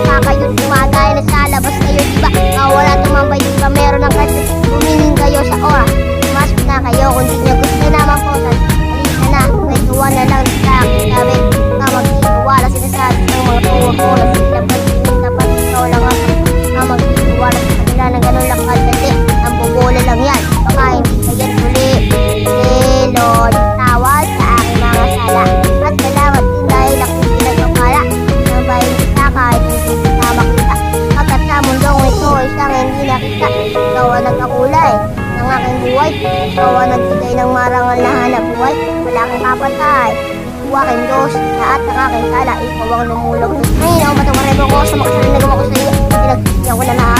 Kakayot gumagaya na sa labas kayo, diba? Wala tumambay, diba? Meron ng kasi humingin kayo sa oras. Mas na kayo kung di nyo gusto naman po. Halika na, kwentuhan na lang sa akin. Sabi na magtitiwala, sinasabi ng mga tuwa ko na sila pa dapat ikaw lang ang magtitiwala sa kanila na gano'n lang kadali. Ang bubola lang yan, baka hindi ka yan huli. Lord, tawad sa aking mga sala. At salamat din dahil ako pinagpapala ng bayan kita kahit hindi kita makita. Pagkat sa mundong ito, isang hindi nakita. Ikaw ang nagkakulay ng aking buhay. Ikaw ang nagbigay ng marangal na hanap buhay. Wala kang kapatay. Ikaw aking Diyos, lahat ng aking sala. Ikaw ang lumulog. Ngayon ako matawarin mo ko sa makasalanan ko sa iyo. Pinagpigyan ko na lahat.